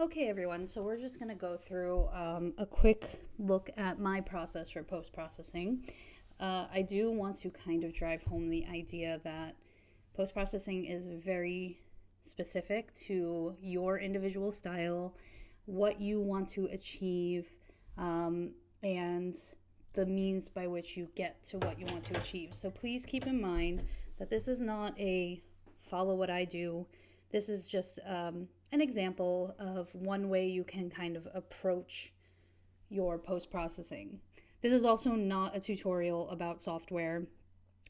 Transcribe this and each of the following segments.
Okay, everyone, so we're just going to go through a quick look at my process for post-processing. I do want to kind of drive home the idea that post-processing is very specific to your individual style, what you want to achieve, and the means by which you get to what you want to achieve. So please keep in mind that this is not a follow what I do. This is just an example of one way you can kind of approach your post-processing. This is also not a tutorial about software.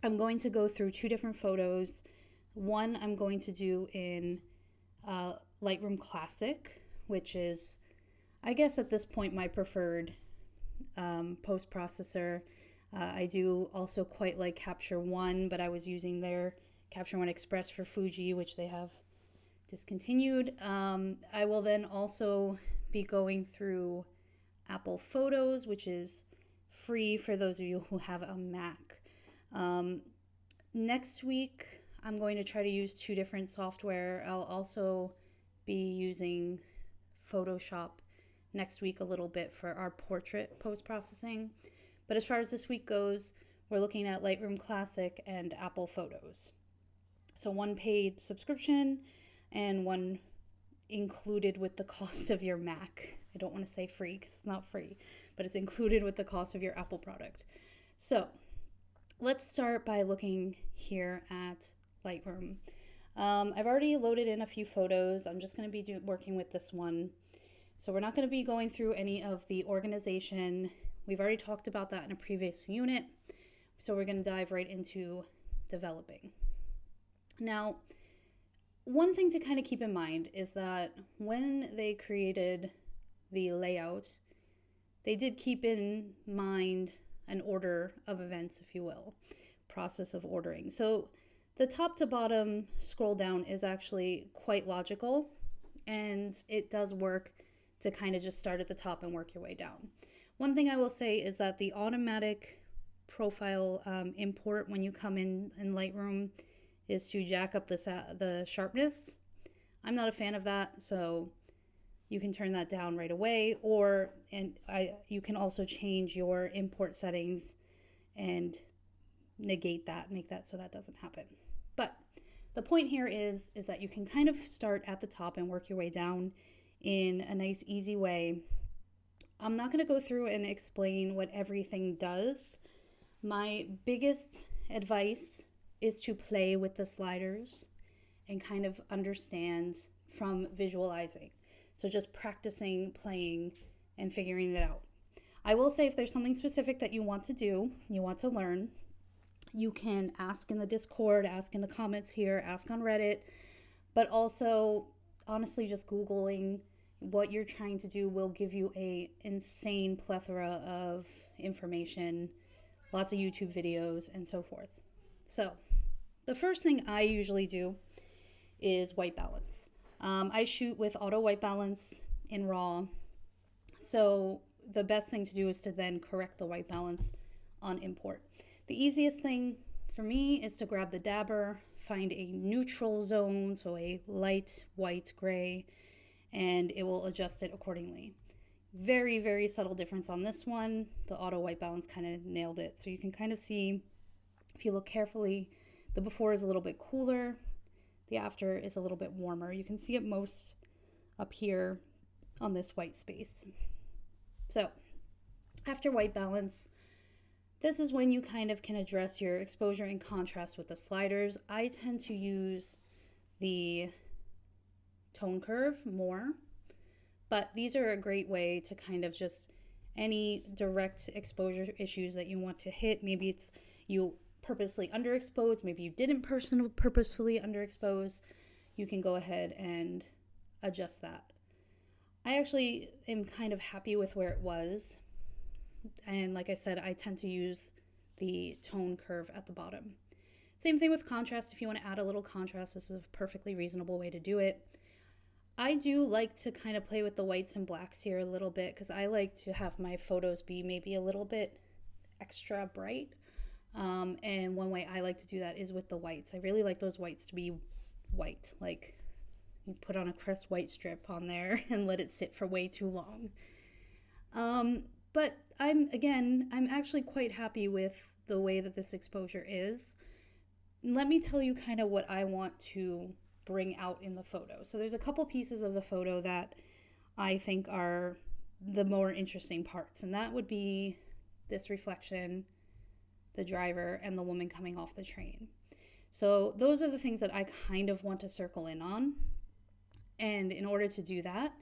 I'm going to go through two different photos. One I'm going to do in Lightroom Classic, which is, I guess at this point, my preferred post-processor. I do also quite like Capture One, but I was using their Capture One Express for Fuji, which they have discontinued. I will then also be going through Apple Photos, which is free for those of you who have a Mac. Next week, I'm going to try to use two different software. I'll also be using Photoshop next week a little bit for our portrait post-processing. But as far as this week goes, we're looking at Lightroom Classic and Apple Photos. So one paid subscription and one included with the cost of your Mac. I don't want to say free because it's not free, but it's included with the cost of your Apple product. So let's start by looking here at Lightroom. I've already loaded in a few photos. I'm just going to be working with this one. So we're not going to be going through any of the organization. We've already talked about that in a previous unit. So we're going to dive right into developing. Now, one thing to kind of keep in mind is that when they created the layout, they did keep in mind an order of events, if you will, process of ordering. So the top to bottom scroll down is actually quite logical, and it does work to kind of just start at the top and work your way down. One thing I will say is that the automatic profile import when you come in Lightroom is to jack up the sharpness. I'm not a fan of that, so you can turn that down right away, you can also change your import settings and negate that, make that so that doesn't happen. But the point here is that you can kind of start at the top and work your way down in a nice, easy way. I'm not going to go through and explain what everything does. My biggest advice is to play with the sliders and kind of understand from visualizing. So just practicing, playing, and figuring it out. I will say if there's something specific that you want to do, you want to learn, you can ask in the Discord, ask in the comments here, ask on Reddit, but also honestly just Googling what you're trying to do will give you a insane plethora of information, lots of YouTube videos, and so forth. So the first thing I usually do is white balance. I shoot with auto white balance in RAW. So the best thing to do is to then correct the white balance on import. The easiest thing for me is to grab the dabber, find a neutral zone, so a light white gray, and it will adjust it accordingly. Very, very subtle difference on this one. The auto white balance kind of nailed it. So you can kind of see, if you look carefully, the before is a little bit cooler. The after is a little bit warmer. You can see it most up here on this white space. So after white balance, this is when you kind of can address your exposure and contrast with the sliders. I tend to use the tone curve more, but these are a great way to kind of just any direct exposure issues that you want to hit. Maybe it's you purposely underexposed, maybe you didn't purposefully underexpose, you can go ahead and adjust that. I actually am kind of happy with where it was, and like I said, I tend to use the tone curve at the bottom. Same thing with contrast. If you want to add a little contrast, this is a perfectly reasonable way to do it. I do like to kind of play with the whites and blacks here a little bit because I like to have my photos be maybe a little bit extra bright. And one way I like to do that is with the whites. I really like those whites to be white, like You put on a Crest white strip on there and let it sit for way too long. But I'm actually quite happy with the way that this exposure is. Let me tell you kind of what I want to bring out in the photo. So there's a couple pieces of the photo that I think are the more interesting parts, and that would be this reflection, the driver, and the woman coming off the train. So those are the things that I kind of want to circle in on. And in order to do that,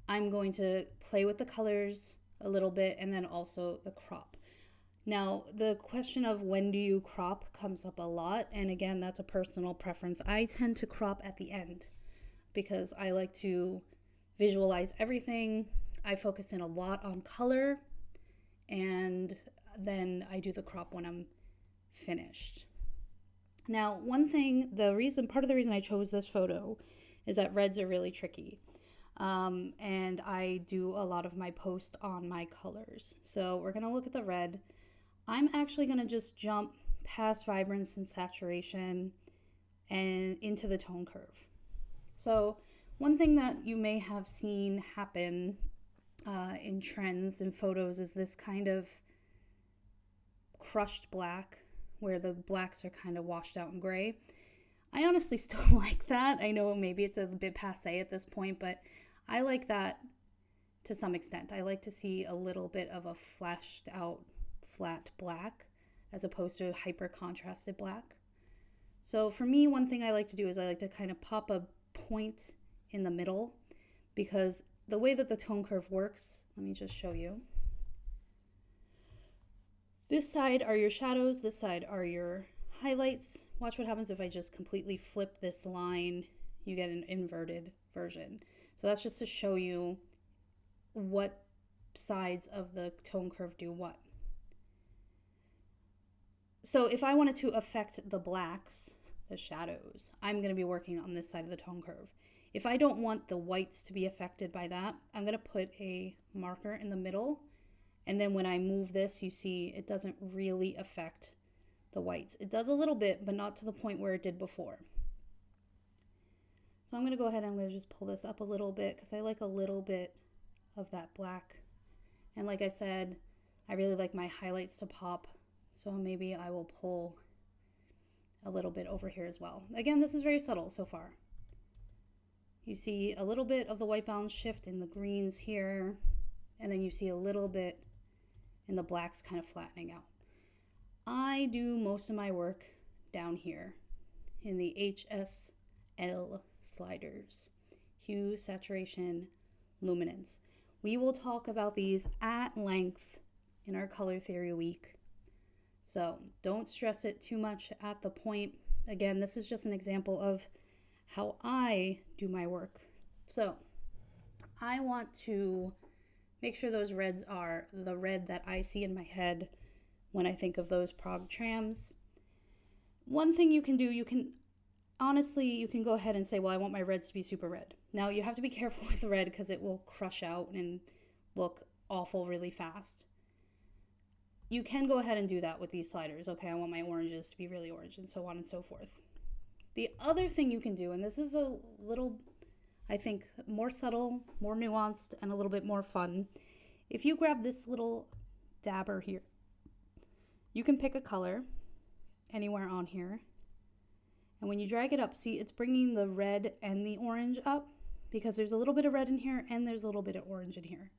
I'm going to play with the colors a little bit and then also the crop. Now, the question of when do you crop comes up a lot. And again, that's a personal preference. I tend to crop at the end because I like to visualize everything. I focus in a lot on color, and then I do the crop when I'm finished. Now, part of the reason I chose this photo is that reds are really tricky. And I do a lot of my post on my colors. So we're going to look at the red. I'm actually going to just jump past vibrance and saturation and into the tone curve. So one thing that you may have seen happen in trends and photos is this kind of crushed black, where the blacks are kind of washed out in gray. I honestly still like that. I know maybe it's a bit passé at this point, but I like that to some extent. I like to see a little bit of a fleshed out flat black as opposed to hyper contrasted black. So for me, one thing I like to do is I like to kind of pop a point in the middle, because the way that the tone curve works, let me just show you. This side are your shadows, this side are your highlights. Watch what happens if I just completely flip this line. You get an inverted version. So that's just to show you what sides of the tone curve do what. So if I wanted to affect the blacks, the shadows, I'm going to be working on this side of the tone curve. If I don't want the whites to be affected by that, I'm going to put a marker in the middle. And then when I move this, you see it doesn't really affect the whites. It does a little bit, but not to the point where it did before. So I'm going to go ahead and I'm going to just pull this up a little bit because I like a little bit of that black. And like I said, I really like my highlights to pop. So maybe I will pull a little bit over here as well. Again, this is very subtle so far. You see a little bit of the white balance shift in the greens here, and then you see a little bit in the blacks kind of flattening out. I do most of my work down here in the HSL sliders, hue, saturation, luminance. We will talk about these at length in our color theory week. So don't stress it too much at the point. Again, this is just an example of how I do my work. So I want to make sure those reds are the red that I see in my head when I think of those Prague trams. One thing you can do, you can go ahead and say, well, I want my reds to be super red. Now you have to be careful with the red because it will crush out and look awful really fast. You can go ahead and do that with these sliders. Okay, I want my oranges to be really orange, and so on and so forth. The other thing you can do, and this is a little, I think, more subtle, more nuanced, and a little bit more fun. If you grab this little dabber here, you can pick a color anywhere on here. And when you drag it up, see, it's bringing the red and the orange up because there's a little bit of red in here and there's a little bit of orange in here.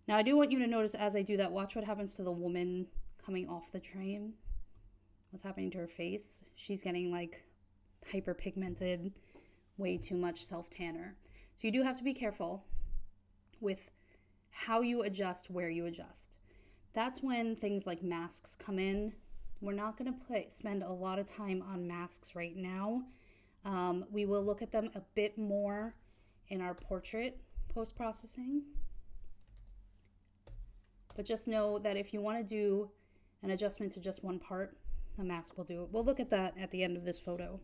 Now, I do want you to notice as I do that, watch what happens to the woman coming off the train. What's happening to her face? She's getting like hyperpigmented, way too much self-tanner. So you do have to be careful with how you adjust, where you adjust. That's when things like masks come in. We're not going to spend a lot of time on masks right now. We will look at them a bit more in our portrait post-processing. But just know that if you want to do an adjustment to just one part, a mask will do it. We'll look at that at the end of this photo.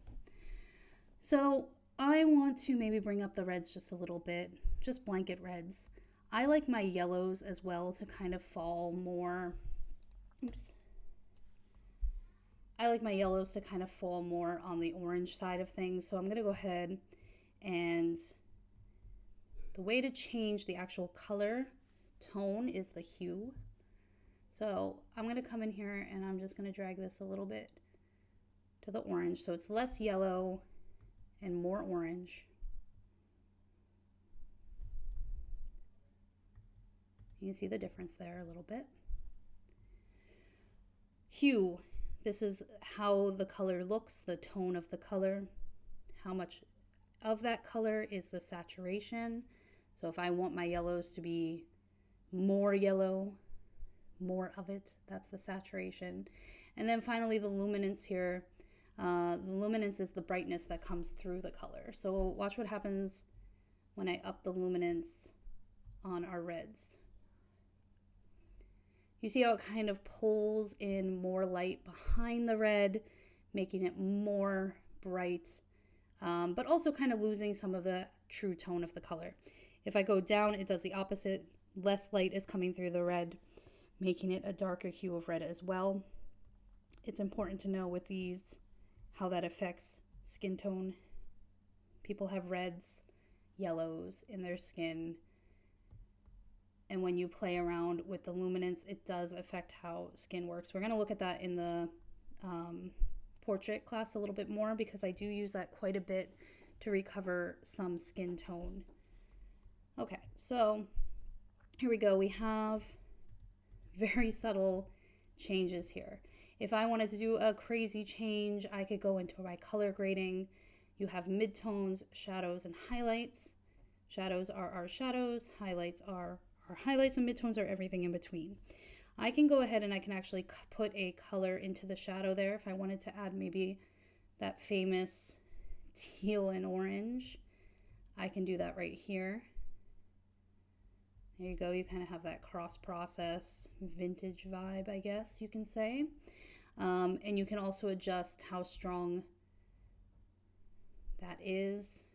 So I want to maybe bring up the reds just a little bit, just blanket reds. I like my yellows as well to kind of fall more, I like my yellows to kind of fall more on the orange side of things. So I'm going to go ahead And the way to change the actual color tone is the hue. So I'm going to come in here and I'm just going to drag this a little bit to the orange. So it's less yellow and more orange. You can see the difference there a little bit. Hue. This is how the color looks, the tone of the color. How much of that color is the saturation. So if I want my yellows to be more yellow, more of it, that's the saturation. And then finally the luminance here. The luminance is the brightness that comes through the color. So watch what happens when I up the luminance on our reds. You see how it kind of pulls in more light behind the red, making it more bright, but also kind of losing some of the true tone of the color. If I go down, it does the opposite. Less light is coming through the red, making it a darker hue of red as well. It's important to know with these how that affects skin tone. People have reds, yellows in their skin. And when you play around with the luminance, it does affect how skin works. We're going to look at that in the portrait class a little bit more, because I do use that quite a bit to recover some skin tone. Okay, so here we go. We have very subtle changes here. If I wanted to do a crazy change, I could go into my color grading. You have midtones, shadows, and highlights. Shadows are our shadows, highlights are our highlights, and midtones are everything in between. I can go ahead and I can actually put a color into the shadow there if I wanted to add maybe that famous teal and orange. I can do that right here. There you go. You kind of have that cross-process vintage vibe, I guess you can say. And you can also adjust how strong that is.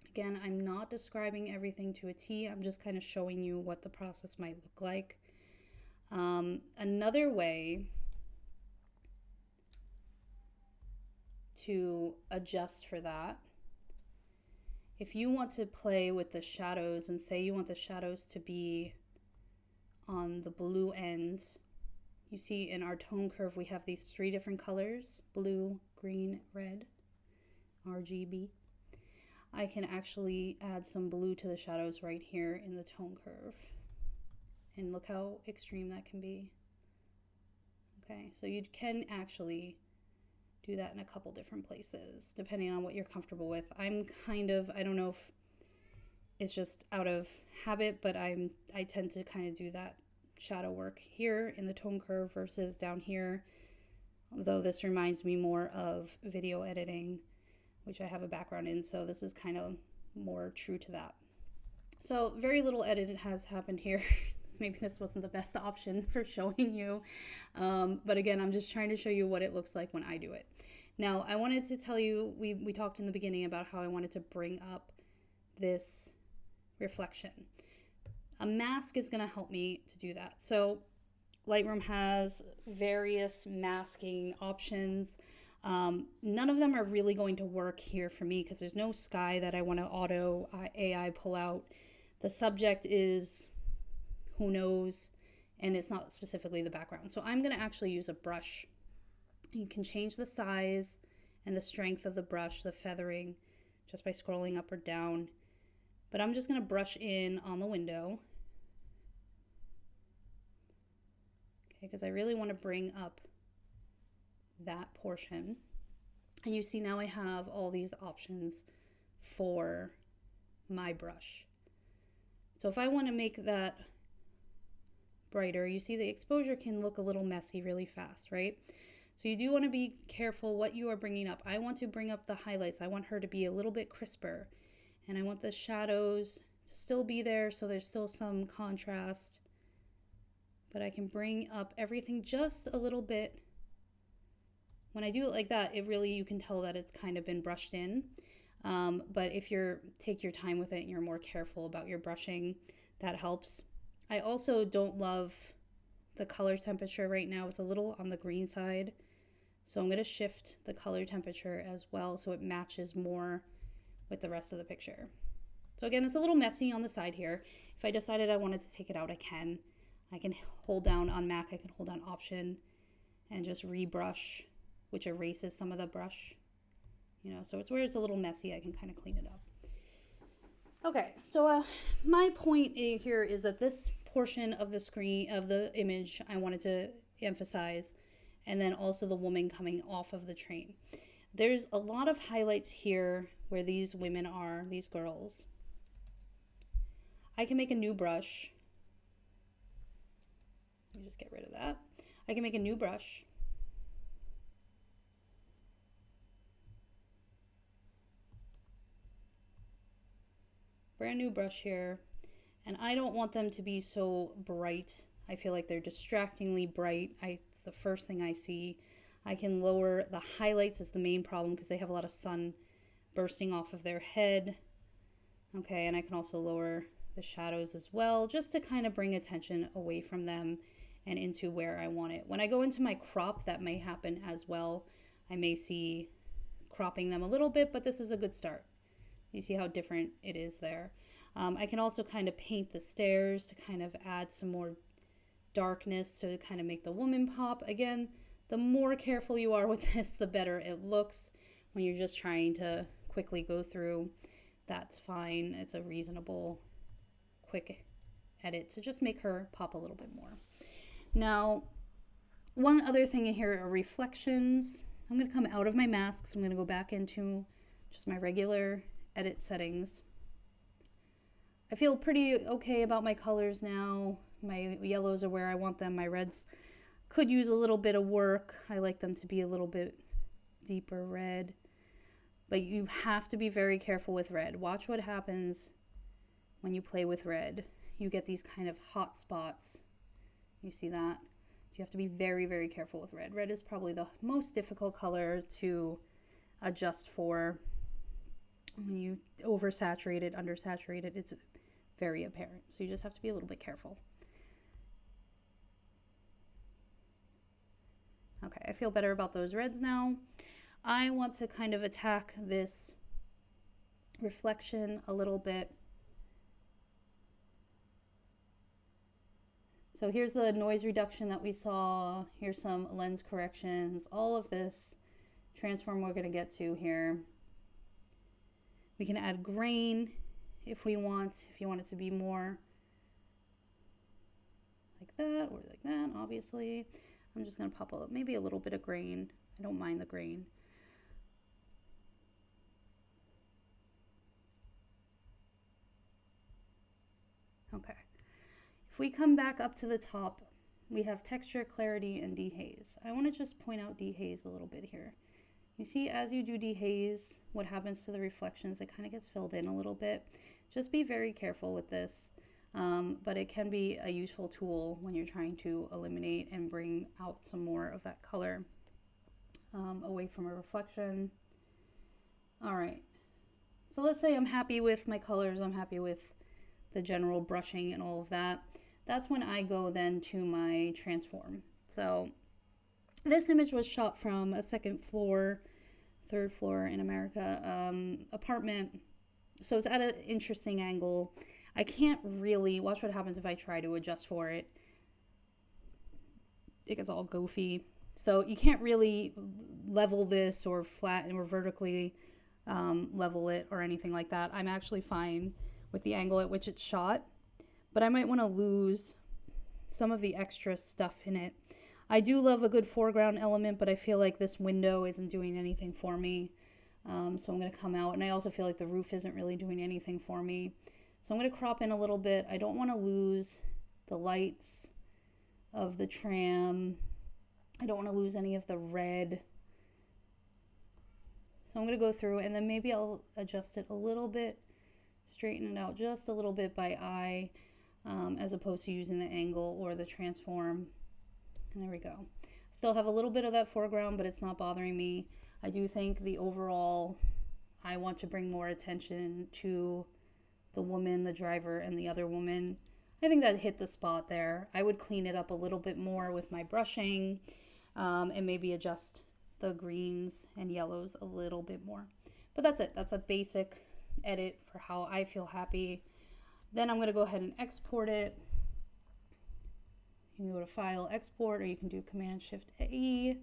Again, I'm not describing everything to a T. I'm just kind of showing you what the process might look like. Another way to adjust for that, if you want to play with the shadows and say you want the shadows to be on the blue end, you see in our tone curve we have these 3 different colors: blue, green, red, RGB. I can actually add some blue to the shadows right here in the tone curve. And look how extreme that can be. Okay, so you can actually do that in a couple different places, depending on what you're comfortable with. I don't know if it's just out of habit, but I tend to kind of do that shadow work here in the tone curve versus down here. Although this reminds me more of video editing, which I have a background in, so this is kind of more true to that. So very little edit has happened here. Maybe this wasn't the best option for showing you. But again, I'm just trying to show you what it looks like when I do it. Now, I wanted to tell you, we talked in the beginning about how I wanted to bring up this reflection. A mask is going to help me to do that. So Lightroom has various masking options. None of them are really going to work here for me because there's no sky that I want to auto AI pull out. The subject is who knows, and it's not specifically the background. So I'm going to actually use a brush. You can change the size and the strength of the brush, the feathering, just by scrolling up or down. But I'm just going to brush in on the window. Okay, because I really want to bring up that portion. And you see now I have all these options for my brush. So if I want to make that brighter, you see the exposure can look a little messy really fast, right? So you do want to be careful what you are bringing up. I want to bring up the highlights. I want her to be a little bit crisper, and I want the shadows to still be there so there's still some contrast, but I can bring up everything just a little bit. When I do it like that, you can tell that it's kind of been brushed in. But if take your time with it and you're more careful about your brushing, that helps. I also don't love the color temperature right now. It's a little on the green side. So I'm going to shift the color temperature as well so it matches more with the rest of the picture. So again, it's a little messy on the side here. If I decided I wanted to take it out, I can. I can hold down on Mac, I can hold down Option and just rebrush, which erases some of the brush. You know, so it's where it's a little messy, I can kind of clean it up. Okay, so my point here is that this portion of the screen, of the image, I wanted to emphasize, and then also the woman coming off of the train. There's a lot of highlights here where these women are, these girls. I can make a new brush. Let me just get rid of that. I can make a new brush. Brand new brush here. And I don't want them to be so bright. I feel like they're distractingly bright. It's the first thing I see. I can lower the highlights is the main problem because they have a lot of sun bursting off of their head. Okay, and I can also lower the shadows as well, just to kind of bring attention away from them and into where I want it. When I go into my crop, that may happen as well. I may see cropping them a little bit, but this is a good start. You see how different it is there. I can also kind of paint the stairs to kind of add some more darkness to kind of make the woman pop. Again, the more careful you are with this, the better it looks. When you're just trying to quickly go through, that's fine. It's a reasonable, quick edit to just make her pop a little bit more. Now, one other thing in here are reflections. I'm going to come out of my masks. I'm going to go back into just my regular edit settings. I feel pretty okay about my colors now. My yellows are where I want them. My reds could use a little bit of work. I like them to be a little bit deeper red. But you have to be very careful with red. Watch what happens when you play with red. You get these kind of hot spots. You see that? So you have to be very, very careful with red. Red is probably the most difficult color to adjust for. When you oversaturate it, undersaturate it, it's very apparent. So you just have to be a little bit careful. Okay, I feel better about those reds now. I want to kind of attack this reflection a little bit. So here's the noise reduction that we saw. Here's some lens corrections. All of this transform we're going to get to here. We can add grain if we want, if you want it to be more like that or like that, obviously. I'm just going to pop up maybe a little bit of grain. I don't mind the grain. Okay. If we come back up to the top, we have texture, clarity, and dehaze. I want to just point out dehaze a little bit here. You see, as you do dehaze, what happens to the reflections, it kind of gets filled in a little bit. Just be very careful with this, but it can be a useful tool when you're trying to eliminate and bring out some more of that color away from a reflection. All right, so let's say I'm happy with my colors, I'm happy with the general brushing and all of that. That's when I go then to my transform. So this image was shot from a second floor, third floor in America apartment. So it's at an interesting angle. I can't really, watch what happens if I try to adjust for it. It gets all goofy. So you can't really level this or flatten or vertically level it or anything like that. I'm actually fine with the angle at which it's shot, but I might want to lose some of the extra stuff in it. I do love a good foreground element, but I feel like this window isn't doing anything for me. So I'm going to come out, and I also feel like the roof isn't really doing anything for me. So I'm going to crop in a little bit. I don't want to lose the lights of the tram. I don't want to lose any of the red. So I'm going to go through, and then maybe I'll adjust it a little bit, straighten it out just a little bit by eye, as opposed to using the angle or the transform. And there we go. Still have a little bit of that foreground, but it's not bothering me. I do think the overall, I want to bring more attention to the woman, the driver, and the other woman. I think that hit the spot there. I would clean it up a little bit more with my brushing, and maybe adjust the greens and yellows a little bit more. But that's it. That's a basic edit for how I feel happy. Then I'm going to go ahead and export it. You can go to File, Export, or you can do Command-Shift-E.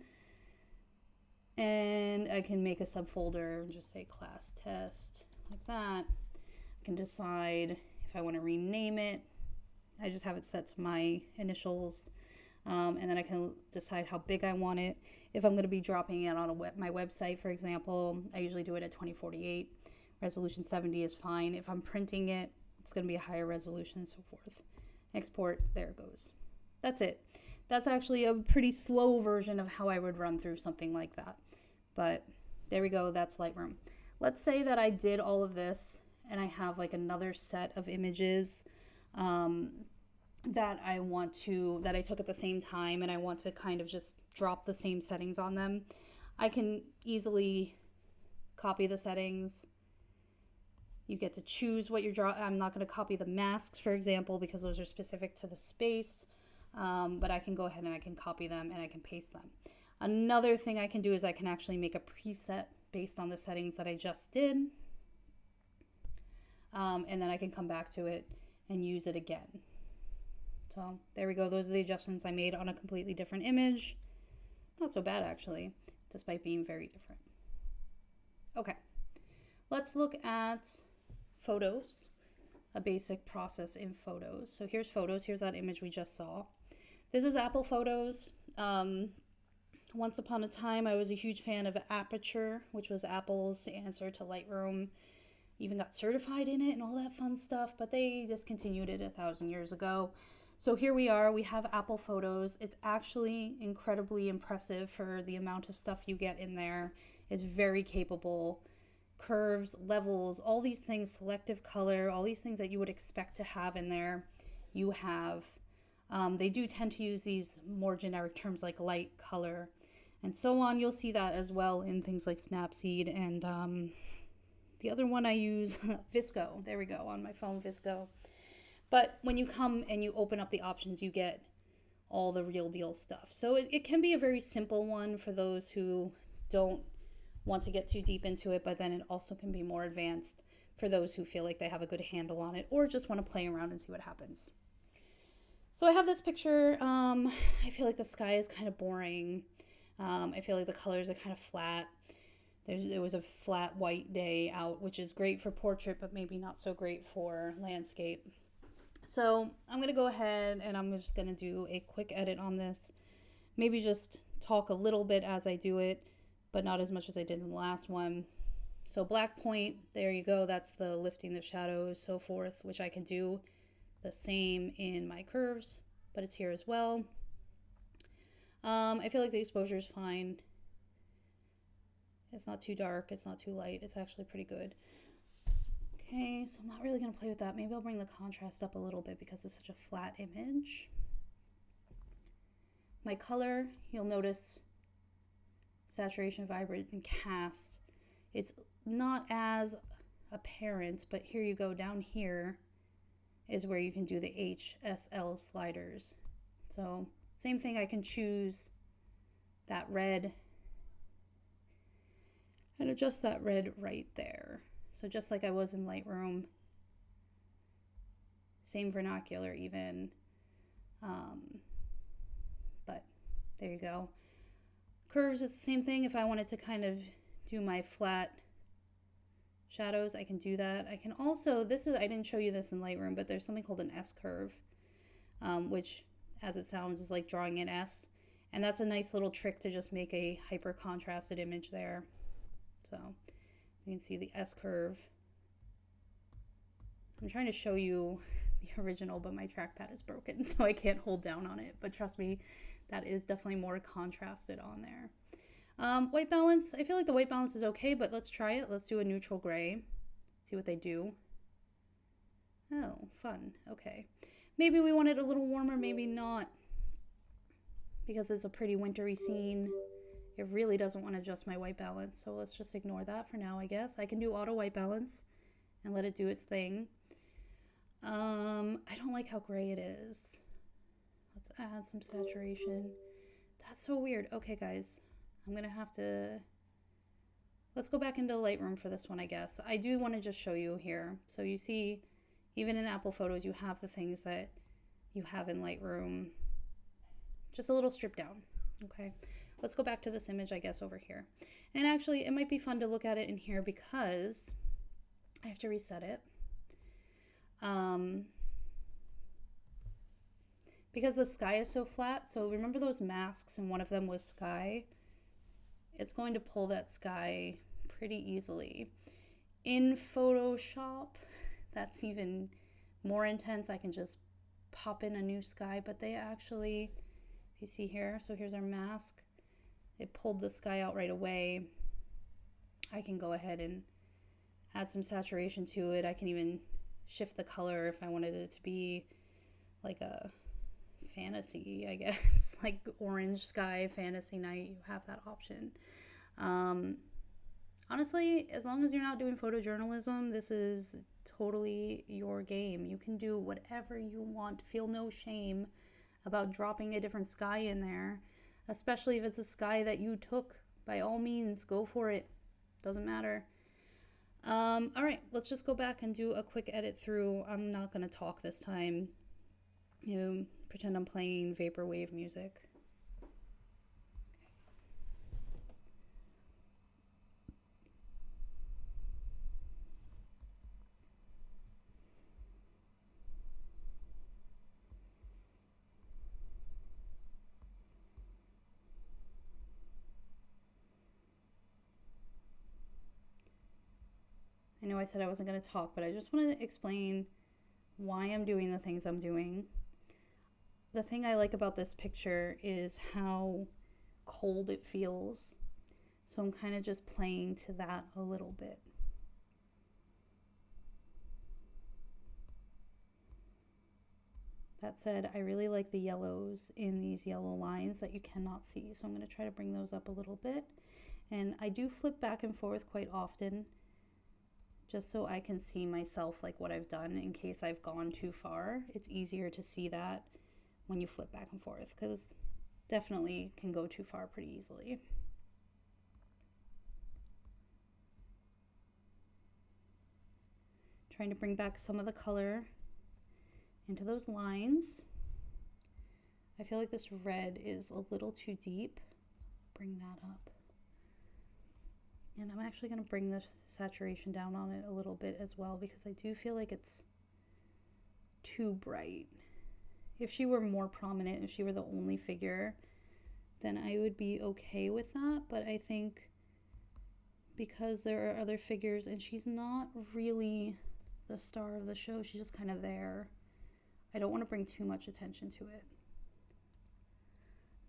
And I can make a subfolder and just say class test, like that. I can decide if I want to rename it. I just have it set to my initials. And then I can decide how big I want it. If I'm going to be dropping it on my website, for example, I usually do it at 2048. Resolution 70 is fine. If I'm printing it, it's going to be a higher resolution and so forth. Export, there it goes. That's it. That's actually a pretty slow version of how I would run through something like that. But there we go, that's Lightroom. Let's say that I did all of this and I have like another set of images that I took at the same time and I want to kind of just drop the same settings on them. I can easily copy the settings. You get to choose what you're drawing. I'm not going to copy the masks, for example, because those are specific to the space. But I can go ahead and I can copy them and I can paste them. Another thing I can do is I can actually make a preset based on the settings that I just did. And then I can come back to it and use it again. So there we go. Those are the adjustments I made on a completely different image. Not so bad, actually, despite being very different. Okay, let's look at photos, a basic process in photos. So here's photos. Here's that image we just saw. This is Apple Photos. Once upon a time, I was a huge fan of Aperture, which was Apple's answer to Lightroom. Even got certified in it and all that fun stuff, but they discontinued it 1,000 years ago. So here we are, we have Apple Photos. It's actually incredibly impressive for the amount of stuff you get in there. It's very capable. Curves, levels, all these things, selective color, all these things that you would expect to have in there, you have. They do tend to use these more generic terms like light, color, and so on. You'll see that as well in things like Snapseed and the other one I use, Visco. There we go, on my phone, Visco. But when you come and you open up the options, you get all the real deal stuff. So it can be a very simple one for those who don't want to get too deep into it, but then it also can be more advanced for those who feel like they have a good handle on it or just want to play around and see what happens. So I have this picture. I feel like the sky is kind of boring. I feel like the colors are kind of flat. It was a flat white day out, which is great for portrait, but maybe not so great for landscape. So I'm going to go ahead and I'm just going to do a quick edit on this. Maybe just talk a little bit as I do it, but not as much as I did in the last one. So black point, there you go. That's the lifting the shadows, so forth, which I can do the same in my curves, but it's here as well. I feel like the exposure is fine. It's not too dark, it's not too light, it's actually pretty good. Okay, so I'm not really going to play with that. Maybe I'll bring the contrast up a little bit because it's such a flat image. My color, you'll notice saturation, vibrant, and cast. It's not as apparent, but here you go. Down here is where you can do the HSL sliders. So same thing, I can choose that red and adjust that red right there. So just like I was in Lightroom, same vernacular even, but there you go. Curves is the same thing. If I wanted to kind of do my flat shadows, I can do that. I can also, I didn't show you this in Lightroom, but there's something called an S curve, which as it sounds is like drawing an S. And that's a nice little trick to just make a hyper contrasted image there. So you can see the S curve. I'm trying to show you the original, but my trackpad is broken, so I can't hold down on it. But trust me, that is definitely more contrasted on there. White balance, I feel like the white balance is okay, but let's try it. Let's do a neutral gray, see what they do. Oh, fun. Okay. Maybe we want it a little warmer, maybe not, because it's a pretty wintry scene. It really doesn't want to adjust my white balance, so let's just ignore that for now, I guess. I can do auto white balance and let it do its thing. I don't like how gray it is. Let's add some saturation. That's so weird. Okay, guys, I'm gonna have to Let's go back into Lightroom for this one, I guess. I do want to just show you here. So you see, even in Apple Photos, you have the things that you have in Lightroom, just a little stripped down. Okay, let's go back to this image, I guess, over here. And actually, it might be fun to look at it in here because I have to reset it. Because the sky is so flat, so remember those masks and one of them was sky? It's going to pull that sky pretty easily. In Photoshop, that's even more intense. I can just pop in a new sky, but they actually, if you see here, so here's our mask. It pulled the sky out right away. I can go ahead and add some saturation to it. I can even shift the color if I wanted it to be like a fantasy, I guess, like orange sky, fantasy night. You have that option. Honestly, as long as you're not doing photojournalism, this is totally your game. You can do whatever you want. Feel no shame about dropping a different sky in there, especially if it's a sky that you took. By all means, go for it. Doesn't matter. All right, let's just go back and do a quick edit through. I'm not going to talk this time. Pretend I'm playing vaporwave music. I know I said I wasn't going to talk, but I just want to explain why I'm doing the things I'm doing. The thing I like about this picture is how cold it feels. So I'm kind of just playing to that a little bit. That said, I really like the yellows in these yellow lines that you cannot see. So I'm going to try to bring those up a little bit. And I do flip back and forth quite often, just so I can see myself, like what I've done in case I've gone too far. It's easier to see that when you flip back and forth, because definitely can go too far pretty easily. Trying to bring back some of the color into those lines. I feel like this red is a little too deep. Bring that up. And I'm actually going to bring the saturation down on it a little bit as well, because I do feel like it's too bright. If she were more prominent, if she were the only figure, then I would be okay with that. But I think because there are other figures and she's not really the star of the show, she's just kind of there, I don't want to bring too much attention to it.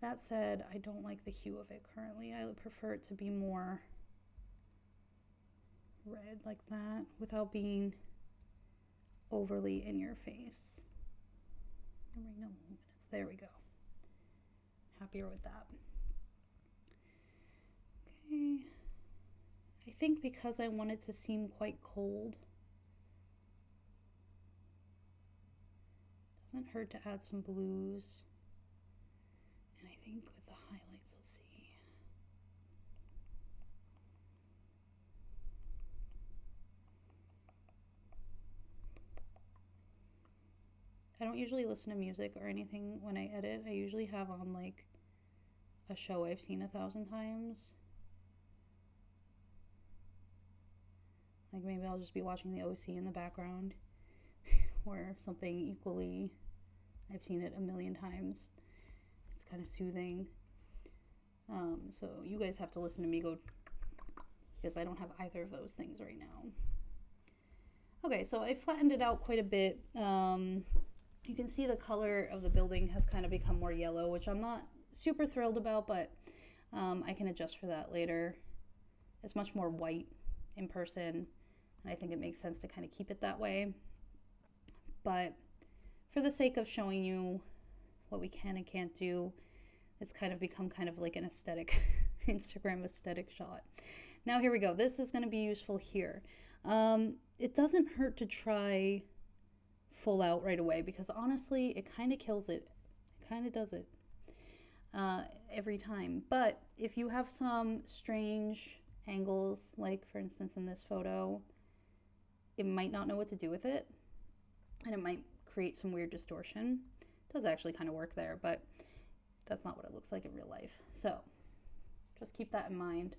That said, I don't like the hue of it currently. I would prefer it to be more red like that without being overly in your face. Bring down the luminance. There we go. Happier with that. Okay. I think because I want it to seem quite cold, doesn't hurt to add some blues. And I think with the highlights, let's see. I don't usually listen to music or anything when I edit. I usually have on like a show I've seen 1,000 times. Like maybe I'll just be watching the OC in the background or something equally. I've seen it 1,000,000 times. It's kind of soothing. So you guys have to listen to me go, because I don't have either of those things right now. Okay, so I flattened it out quite a bit. You can see the color of the building has kind of become more yellow, which I'm not super thrilled about, but I can adjust for that later. It's much more white in person, and I think it makes sense to kind of keep it that way. But for the sake of showing you what we can and can't do, it's kind of become kind of like an aesthetic, Instagram aesthetic shot. Now here we go. This is going to be useful here. It doesn't hurt to try full out right away, because honestly it kind of kills it. It kind of does it every time. But if you have some strange angles, like for instance in this photo, it might not know what to do with it, and it might create some weird distortion. It does actually kind of work there, but that's not what it looks like in real life. So just keep that in mind,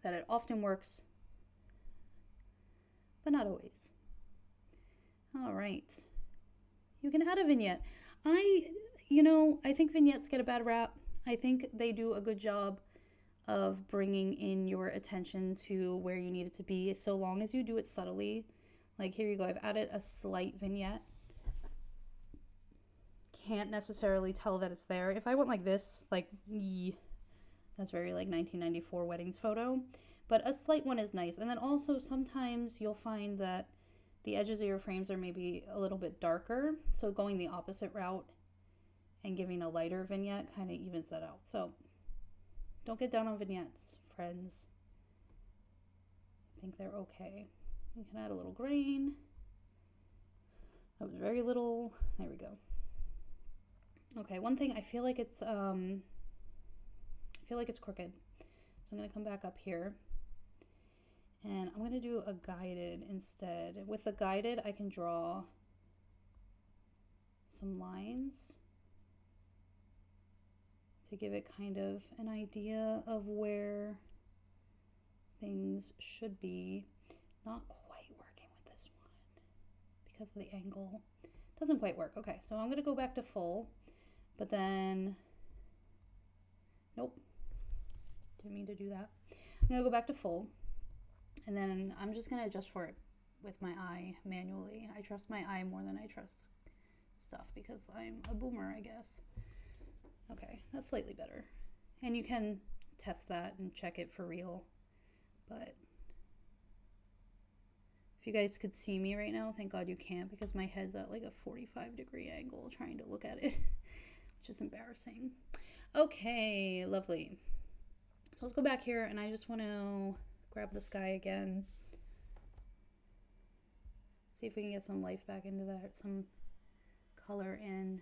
that it often works, but not always. All right. You can add a vignette. I think vignettes get a bad rap. I think they do a good job of bringing in your attention to where you need it to be, so long as you do it subtly. Like here you go, I've added a slight vignette. Can't necessarily tell that it's there. If I went like this, like, that's very like 1994 weddings photo, but a slight one is nice. And then also sometimes you'll find that the edges of your frames are maybe a little bit darker, so going the opposite route and giving a lighter vignette kind of evens that out. So don't get down on vignettes, friends. I think they're okay. You can add a little grain. That was very little. There we go. Okay, one thing, I feel like it's crooked. So I'm gonna come back up here and I'm gonna do a guided instead. With the guided, I can draw some lines to give it kind of an idea of where things should be. Not quite working with this one because of the angle. Doesn't quite work. Okay, so I'm gonna go back to full, but then, nope, didn't mean to do that. I'm gonna go back to full, and then I'm just gonna adjust for it with my eye manually. I trust my eye more than I trust stuff because I'm a boomer, I guess. Okay, that's slightly better. And you can test that and check it for real, but if you guys could see me right now, thank God you can't, because my head's at like a 45-degree angle trying to look at it, which is embarrassing. Okay, lovely. So let's go back here, and I just want to grab the sky again. See if we can get some life back into that, some color in.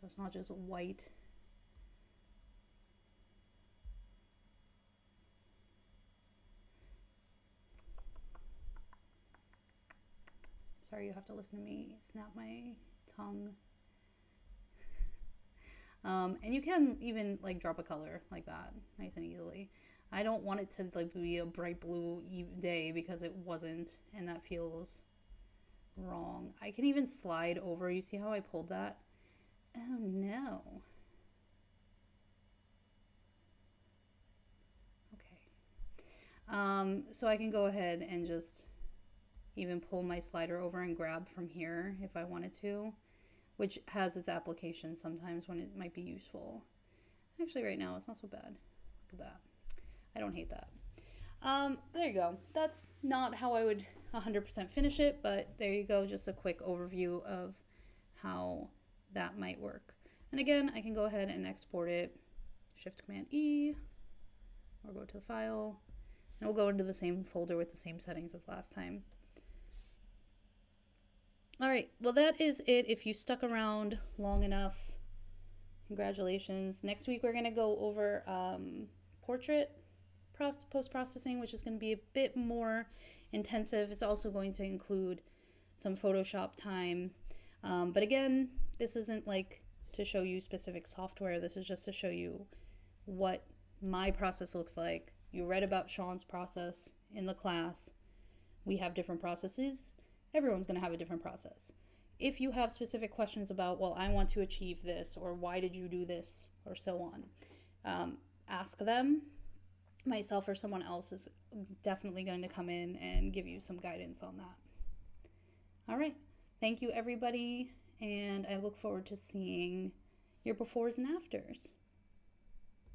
So it's not just white. Sorry, you have to listen to me snap my tongue. And you can even like drop a color like that nice and easily. I don't want it to like be a bright blue day because it wasn't, and that feels wrong. I can even slide over. You see how I pulled that? Oh no. Okay. So I can go ahead and just even pull my slider over and grab from here if I wanted to, which has its application sometimes when it might be useful. Actually, right now, it's not so bad. Look at that. I don't hate that. There you go. That's not how I would 100% finish it, but there you go. Just a quick overview of how that might work. And again, I can go ahead and export it. Shift-Command-E, or go to the file, and we'll go into the same folder with the same settings as last time. All right, well, that is it. If you stuck around long enough, congratulations. Next week, we're going to go over portrait post-processing, which is going to be a bit more intensive. It's also going to include some Photoshop time. But again, this isn't like to show you specific software. This is just to show you what my process looks like. You read about Sean's process in the class. We have different processes. Everyone's going to have a different process. If you have specific questions about, well, I want to achieve this, or why did you do this, or so on, ask them. Myself or someone else is definitely going to come in and give you some guidance on that. All right. Thank you, everybody, and I look forward to seeing your befores and afters.